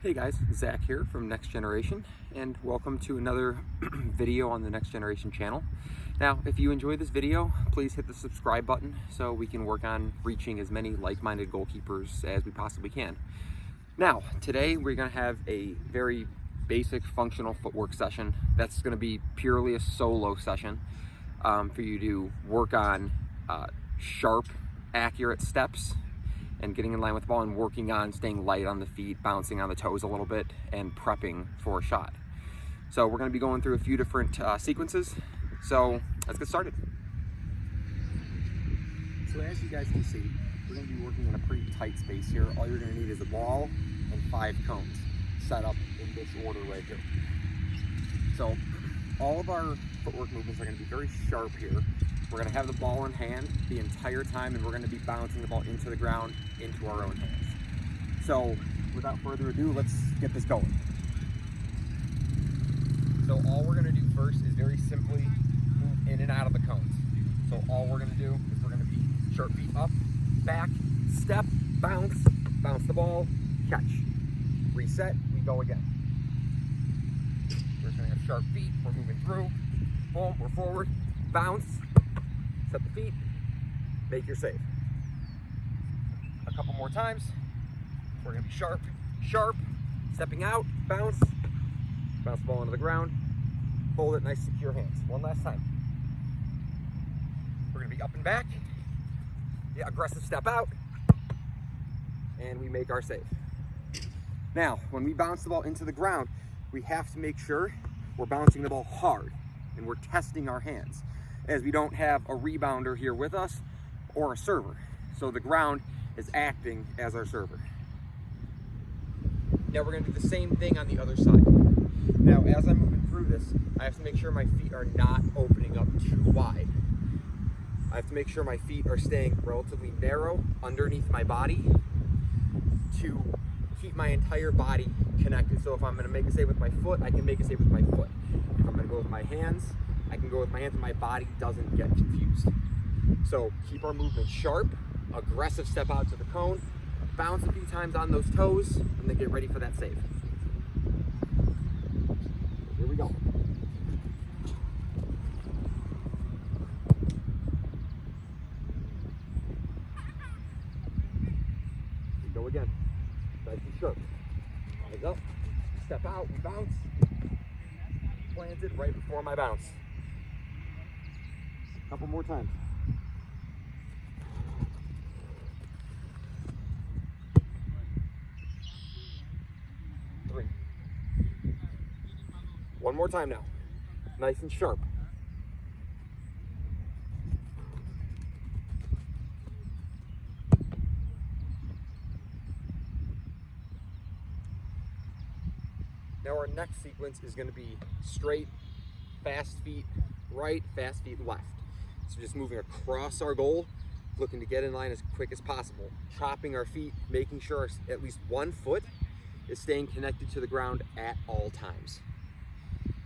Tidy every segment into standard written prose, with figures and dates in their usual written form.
Hey guys, Zach here from Next Generation, and welcome to another video on the Next Generation channel. Now, if you enjoyed this video, please hit the subscribe button so we can work on reaching as many like-minded goalkeepers as we possibly can. Now, today we're going to have a very basic functional footwork session. That's going to be purely a solo session for you to work on sharp, accurate steps and getting in line with the ball and working on staying light on the feet, bouncing on the toes a little bit, and prepping for a shot. So we're going to be going through a few different sequences. So let's get started. So as you guys can see, we're going to be working in a pretty tight space here. All you're going to need is a ball and 5 cones set up in this order right here. So all of our footwork movements are going to be very sharp here. We're going to have the ball in hand the entire time, and we're going to be bouncing the ball into the ground, into our own hands. So without further ado, let's get this going. So all we're going to do first is very simply move in and out of the cones. So all we're going to do is we're going to be sharp feet up, back, step, bounce, bounce the ball, catch, reset, we go again. We're just going to have sharp feet, we're moving through, boom, we're forward, bounce, set the feet, make your save. A couple more times. We're going to be sharp, sharp, stepping out, bounce, bounce the ball into the ground, hold it, nice secure hands. One last time. We're going to be up and back, yeah, aggressive step out, and we make our save. Now, when we bounce the ball into the ground, we have to make sure we're bouncing the ball hard and we're testing our hands, as we don't have a rebounder here with us or a server. So the ground is acting as our server. Now we're going to do the same thing on the other side. Now as I'm moving through this, I have to make sure my feet are not opening up too wide. I have to make sure my feet are staying relatively narrow underneath my body to keep my entire body connected. So if I'm going to make a save with my foot, I can make a save with my foot. If I'm going to go with my hands, I can go with my hands and my body doesn't get confused. So keep our movement sharp, aggressive step out to the cone, bounce a few times on those toes, and then get ready for that save. Here we go. We go again. Nice and sharp. Eyes up, step out, we bounce. Planted right before my bounce. Couple more times. Three. One more time now. Nice and sharp. Now our next sequence is going to be straight, fast feet right, fast feet left. So just moving across our goal, looking to get in line as quick as possible. Chopping our feet, making sure at least one foot is staying connected to the ground at all times.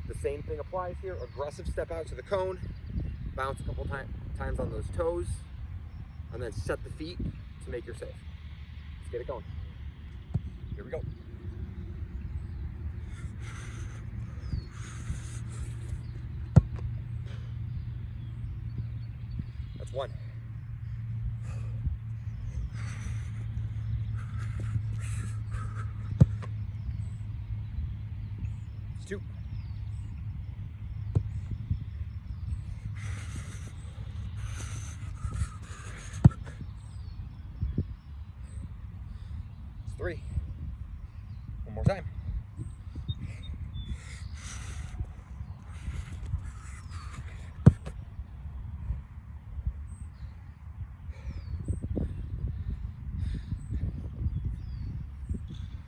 The same thing applies here. Aggressive step out to the cone, bounce a couple times on those toes, and then set the feet to make your save. Let's get it going. Here we go. That's one. It's two. It's three. One more time.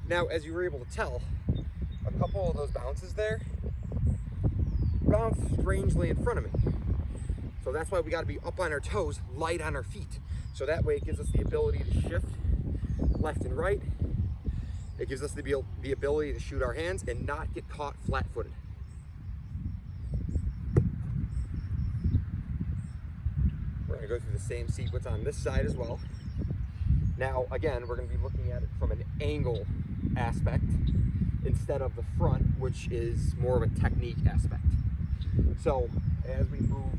Now, as you were able to tell, a couple of those bounces there bounce strangely in front of me. So that's why we got to be up on our toes, light on our feet. So that way it gives us the ability to shift left and right. It gives us the ability to shoot our hands and not get caught flat-footed. We're going to go through the same sequence on this side as well. Now, again, we're going to be looking at it from an angle aspect instead of the front, which is more of a technique aspect. So as we move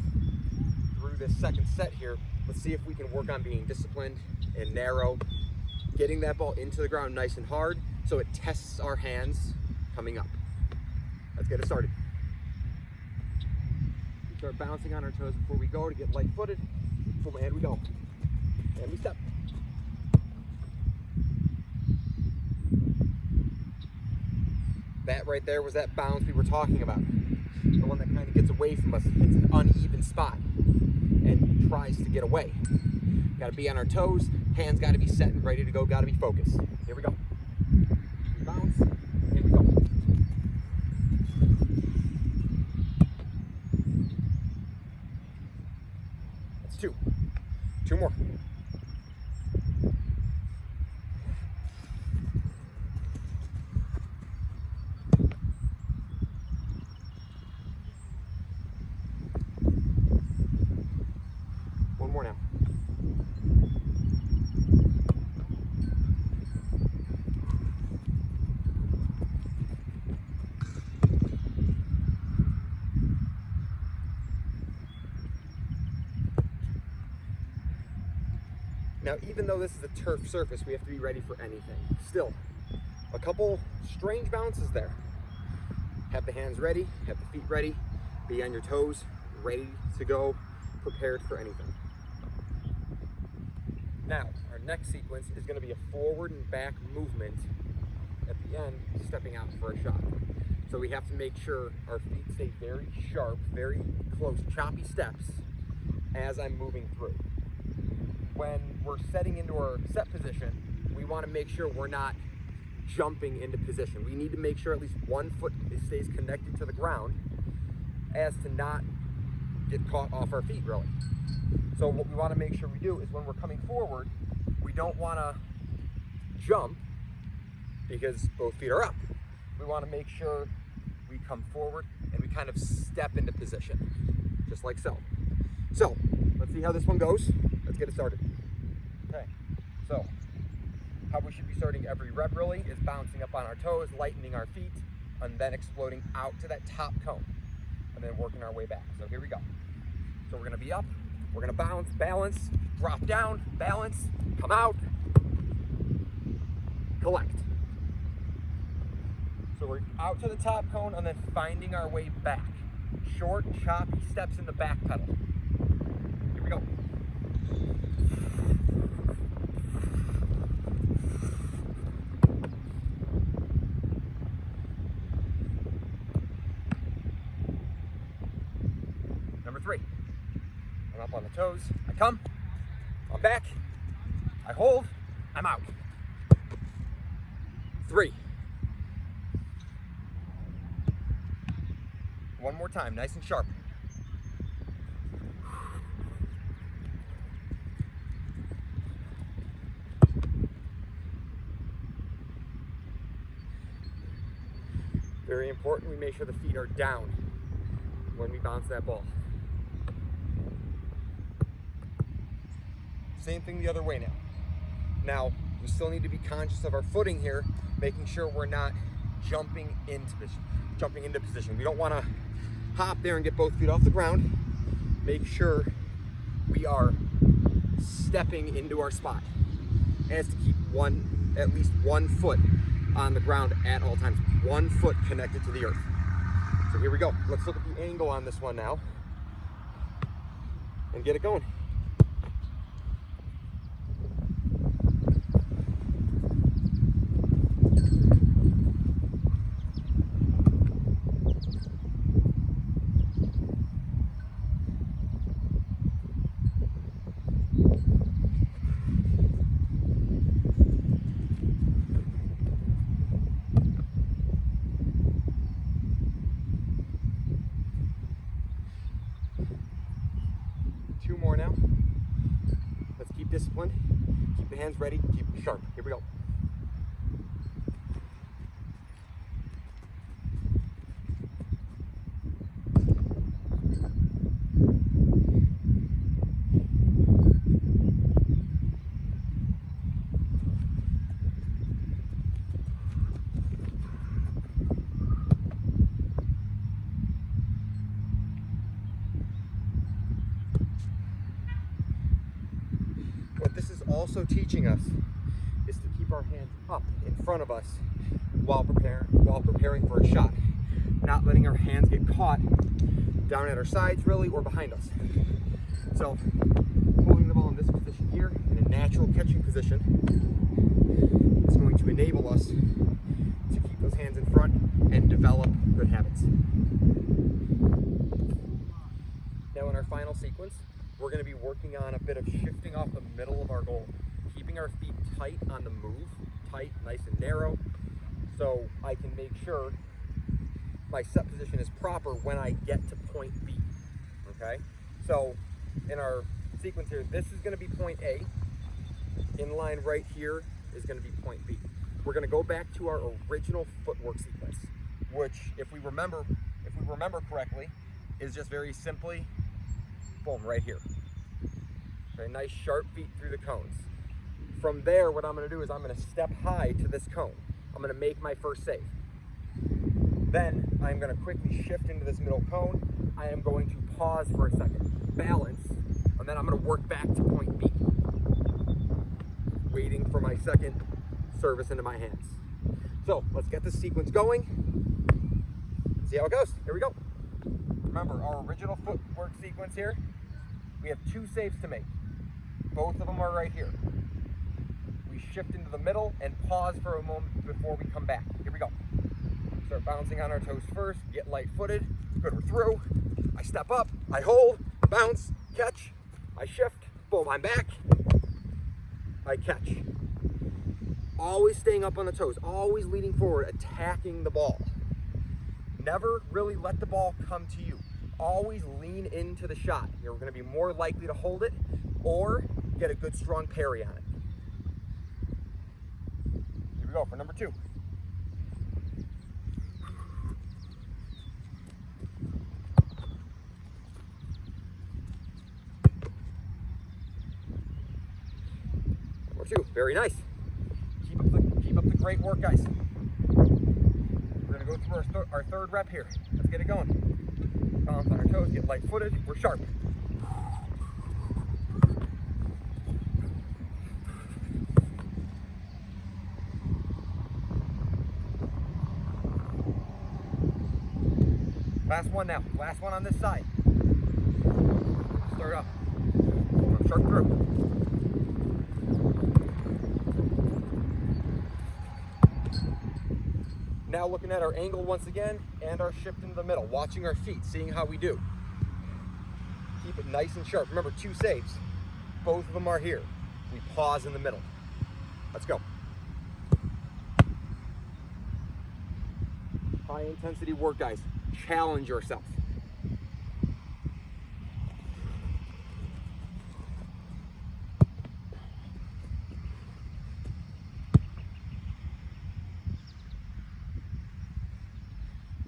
through this second set here, let's see if we can work on being disciplined and narrow, getting that ball into the ground nice and hard so it tests our hands coming up. Let's get it started. We start bouncing on our toes before we go to get light-footed. Boom, and we go. And we step. That right there was that bounce we were talking about. The one that kind of gets away from us, hits an uneven spot, and tries to get away. Got to be on our toes, hands got to be set and ready to go, got to be focused. Here we go. We bounce, and we go. That's two. Two more. One more now. Now, even though this is a turf surface, we have to be ready for anything. Still, a couple strange bounces there. Have the hands ready, have the feet ready, be on your toes, ready to go, prepared for anything. Now, our next sequence is going to be a forward and back movement at the end, stepping out for a shot. So we have to make sure our feet stay very sharp, very close, choppy steps as I'm moving through. When we're setting into our set position, we want to make sure we're not jumping into position. We need to make sure at least one foot stays connected to the ground as to not get caught off our feet, really. So what we want to make sure we do is when we're coming forward, we don't want to jump because both feet are up. We want to make sure we come forward and we kind of step into position, just like so. So let's see how this one goes. Let's get it started. Okay, so how we should be starting every rep really is bouncing up on our toes, lightening our feet, and then exploding out to that top cone, and then working our way back. So here we go. So we're gonna be up, we're gonna bounce, balance, drop down, balance, come out, collect. So we're out to the top cone and then finding our way back. Short, choppy steps in the back pedal. Here we go. Number three. I'm up on the toes. I come. I'm back. I hold. I'm out. Three. One more time, nice and sharp. Very important, we make sure the feet are down when we bounce that ball. Same thing the other way now. Now, we still need to be conscious of our footing here, making sure we're not jumping into position. We don't want to hop there and get both feet off the ground. Make sure we are stepping into our spot as to keep at least one foot on the ground at all times. 1 foot connected to the earth. So here we go. Let's look at the angle on this one now and get it going. Two more now. Let's keep disciplined, keep the hands ready, keep them sharp. Here we go. also teaching us is to keep our hands up in front of us while preparing for a shot. Not letting our hands get caught down at our sides really, or behind us. So holding the ball in this position here, in a natural catching position, is going to enable us to keep those hands in front and develop good habits. Now in our final sequence, we're going to be working on a bit of shifting off the middle of our goal, keeping our feet tight on the move, tight, nice and narrow, so I can make sure my set position is proper when I get to point B, okay? So in our sequence here, this is going to be point A. In line right here is going to be point B. We're going to go back to our original footwork sequence, which if we remember correctly, is just very simply, boom, right here. Okay, nice sharp feet through the cones. From there, what I'm going to do is I'm going to step high to this cone. I'm going to make my first save. Then I'm going to quickly shift into this middle cone. I am going to pause for a second, balance, and then I'm going to work back to point B, waiting for my second service into my hands. So let's get this sequence going. See how it goes. Here we go. Remember our original footwork sequence here. We have 2 saves to make. Both of them are right here. We shift into the middle and pause for a moment before we come back. Here we go. Start bouncing on our toes first, get light-footed. Good, we're through. I step up, I hold, bounce, catch, I shift, boom, I'm back. I catch. Always staying up on the toes, always leaning forward, attacking the ball. Never really let the ball come to you. Always lean into the shot. You're going to be more likely to hold it or get a good strong parry on it. Here we go for number 2. Number 2, very nice. Keep up the great work, guys. We're going to go through our third rep here. Let's get it going. Bounce on our toes, get light-footed, we're sharp. Last one now, last one on this side. Start up, sharp through. Now looking at our angle once again and our shift into the middle, watching our feet, seeing how we do. Keep it nice and sharp. Remember, 2 saves. Both of them are here. We pause in the middle. Let's go. High intensity work, guys. Challenge yourself.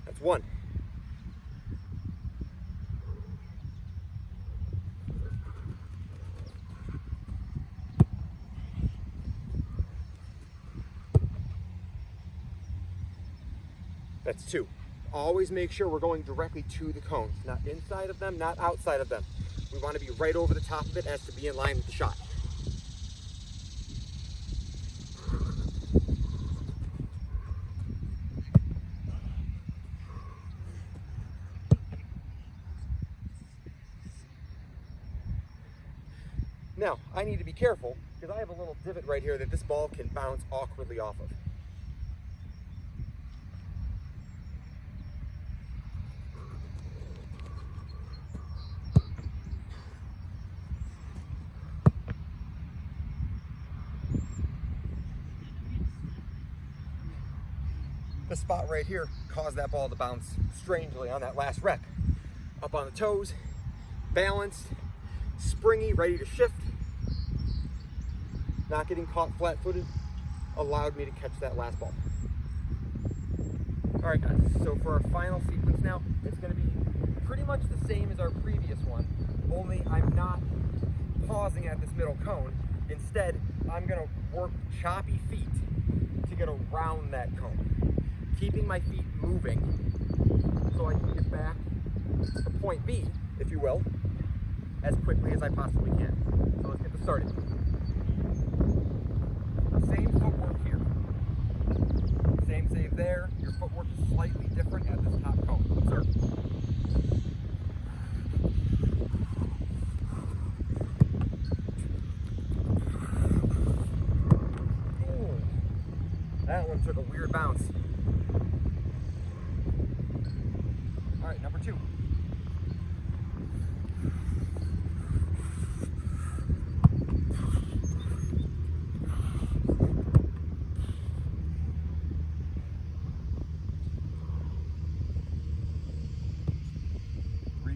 That's 1. That's 2. Always make sure we're going directly to the cones, not inside of them, not outside of them. We want to be right over the top of it as to be in line with the shot. Now, I need to be careful because I have a little divot right here that this ball can bounce awkwardly off of. This spot right here caused that ball to bounce strangely on that last rep. Up on the toes, balanced, springy, ready to shift. Not getting caught flat-footed allowed me to catch that last ball. All right, guys, so for our final sequence now, it's going to be pretty much the same as our previous one, only I'm not pausing at this middle cone. Instead, I'm going to work choppy feet to get around that cone, keeping my feet moving so I can get back to point B, if you will, as quickly as I possibly can. So let's get this started. Same footwork here. Same save there. Your footwork is slightly different at this top cone. Observe. Ooh, that one took a weird bounce. All right, number 2.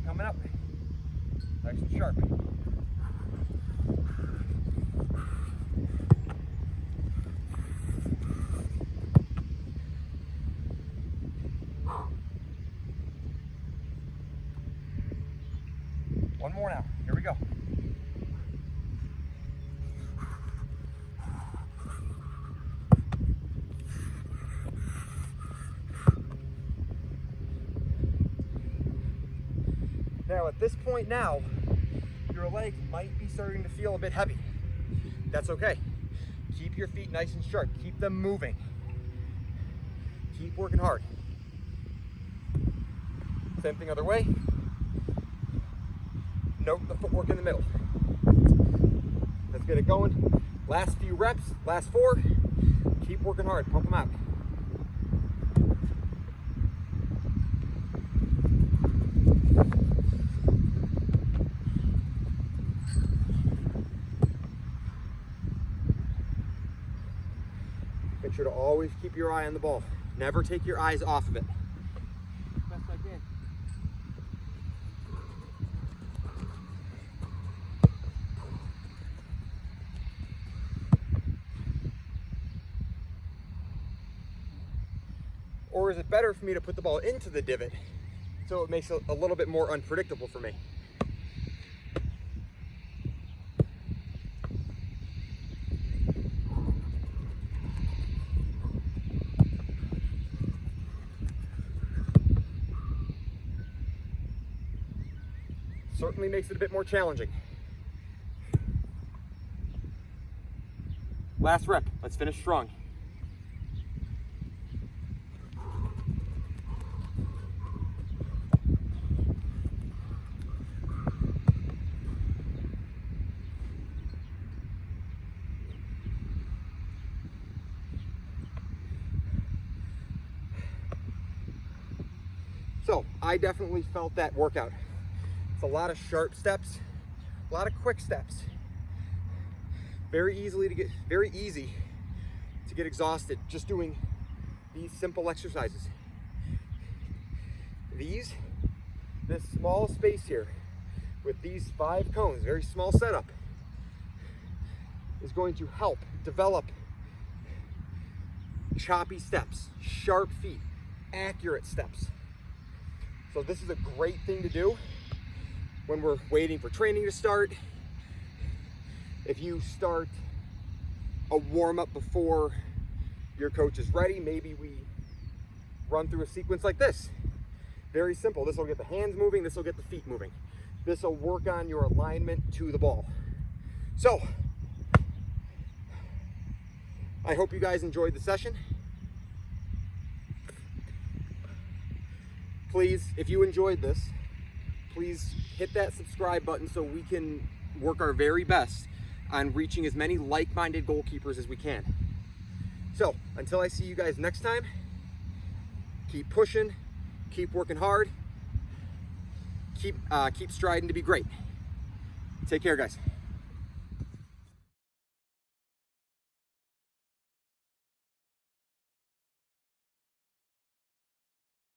Coming up, nice and sharp. One more now, here we go. Now at this point now, your legs might be starting to feel a bit heavy. That's okay. Keep your feet nice and sharp. Keep them moving. Keep working hard. Same thing other way. Note the footwork in the middle. Let's get it going. Last few reps, last 4. Keep working hard, pump them out. Make sure to always keep your eye on the ball. Never take your eyes off of it. Best I can. Or is it better for me to put the ball into the divot so it makes it a little bit more unpredictable for me? Certainly makes it a bit more challenging. Last rep, let's finish strong. So I definitely felt that workout. It's a lot of sharp steps, a lot of quick steps. Very easy to get exhausted just doing these simple exercises. This small space here with these 5 cones, very small setup, is going to help develop choppy steps, sharp feet, accurate steps. So this is a great thing to do when we're waiting for training to start. If you start a warm-up before your coach is ready, maybe we run through a sequence like this. Very simple. This will get the hands moving, this will get the feet moving. This will work on your alignment to the ball. So, I hope you guys enjoyed the session. Please, if you enjoyed this, please hit that subscribe button so we can work our very best on reaching as many like-minded goalkeepers as we can. So, until I see you guys next time, keep pushing, keep working hard, keep striding to be great. Take care, guys.